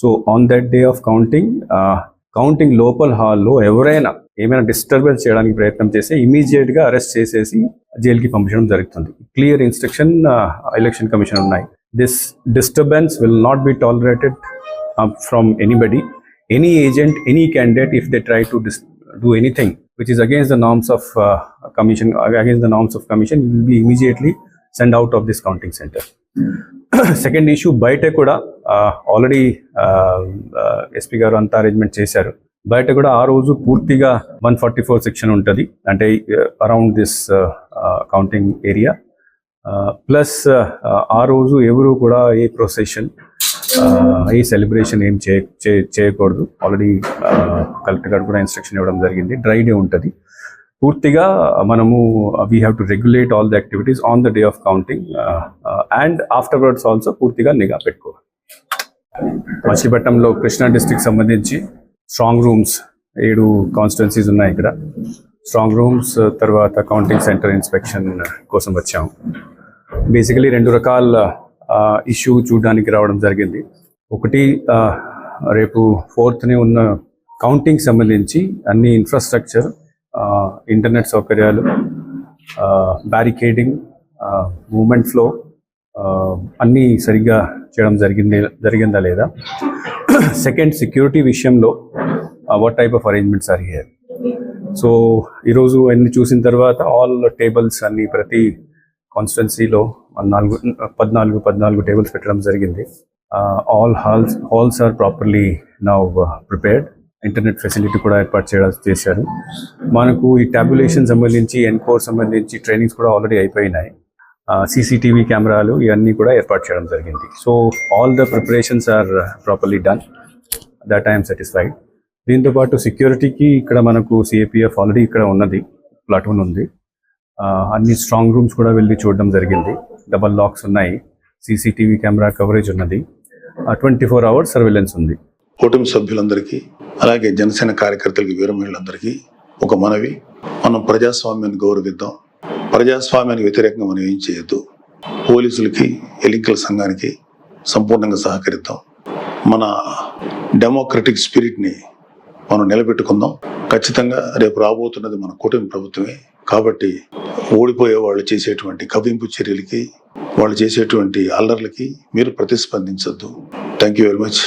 So on that day of counting లోపల హాల్లో ఎవరైనా ఏమైనా డిస్టర్బెన్స్ చేయడానికి ప్రయత్నం చేస్తే ఇమీడియట్గా అరెస్ట్ చేసేసి జైలుకి పంపించడం జరుగుతుంది. క్లియర్ ఇన్స్ట్రక్షన్ ఎలక్షన్ కమిషన్ ఉన్నాయి. This disturbance will not be tolerated from anybody, any agent, any candidate if they try to do anything which is against the norms of commission, you will be immediately sent out of this counting center. Second issue, బయట కూడా already SP గారు అంతా arrangement చేశారు. బయట కూడా ఆ రోజు పూర్తిగా 144 సెక్షన్ ఉంటుంది, అంటే around this counting area. Plus ఆ రోజు ఎవరు కూడా ఏ ప్రొసెషన్, ఏ సెలబ్రేషన్ ఏం చేయకూడదు. ఆల్రెడీ కలెక్టర్ గారు కూడా ఇన్స్ట్రక్షన్ ఇవ్వడం జరిగింది. డ్రై డే ఉంటుంది. పూర్తిగా మనము we have to regulate all the activities on the day of counting and afterwards also పూర్తిగా నిఘా పెట్టుకోవాలి. మచిలీపట్నంలో కృష్ణా డిస్ట్రిక్ట్ సంబంధించి స్ట్రాంగ్ రూమ్స్ 7 కాన్స్టిట్యున్సీస్ ఉన్నాయి. ఇక్కడ స్ట్రాంగ్ రూమ్స్ తర్వాత కౌంటింగ్ సెంటర్ ఇన్స్పెక్షన్ కోసం వచ్చాము. బేసికలీ 2 రకాల ఇష్యూ చూడడానికి రావడం జరిగింది. ఒకటి, రేపు 4th ఉన్న కౌంటింగ్ సంబంధించి అన్ని ఇన్ఫ్రాస్ట్రక్చర్, ఇంటర్నెట్ సౌకర్యాలు, బ్యారికేడింగ్, మూమెంట్ ఫ్లో అన్నీ సరిగ్గా చేయడం జరిగిందా లేదా. సెకండ్, సెక్యూరిటీ విషయంలో what type of arrangements are here. So ఈరోజు అన్ని చూసిన తర్వాత ఆల్ టేబుల్స్ అన్ని ప్రతి కాన్స్టిట్యున్సీలో 14 టేబుల్స్ పెట్టడం జరిగింది. All halls are properly now prepared. Internet facility కూడా ఏర్పాటు చేశారు. మనకు ఈ టాబ్యులేషన్ సంబంధించి, ఎన్కోర్ సంబంధించి ట్రైనింగ్స్ కూడా ఆల్రెడీ అయిపోయినాయి. సీసీటీవీ కెమెరాలు ఇవన్నీ కూడా ఏర్పాటు చేయడం జరిగింది. So all the preparations are properly done. That I'm satisfied. దీంతోపాటు సెక్యూరిటీకి ఇక్కడ మనకు సిఏపిఎఫ్ ఆల్రెడీ ఇక్కడ ఉన్నది, ప్లాటూన్ ఉంది. అన్ని స్ట్రాంగ్ రూమ్స్ కూడా వెళ్ళి చూడడం జరిగింది. డబల్ లాక్స్ ఉన్నాయి, సీసీటీవీ కెమెరా కవరేజ్ ఉన్నది, 24 hours సర్వేలెన్స్ ఉంది. కూటమి సభ్యులందరికీ, అలాగే జనసేన కార్యకర్తలకి, వీర మహిళలందరికీ ఒక మనవి, మనం ప్రజాస్వామ్యాన్ని గౌరవిద్దాం. ప్రజాస్వామ్యానికి వ్యతిరేకంగా మనం ఏం చేయొద్దు. పోలీసులకి, ఎన్నికల సంఘానికి సంపూర్ణంగా సహకరిద్దాం. మన డెమోక్రటిక్ స్పిరిట్ని మనం నిలబెట్టుకుందాం. ఖచ్చితంగా రేపు రాబోతున్నది మన కూటమి ప్రభుత్వమే. కాబట్టి ఓడిపోయే వాళ్ళు చేసేటువంటి కవ్వింపు చర్యలకి, వాళ్ళు చేసేటువంటి అల్లర్లకి మీరు ప్రతిస్పందించొద్దు. Thank you very much.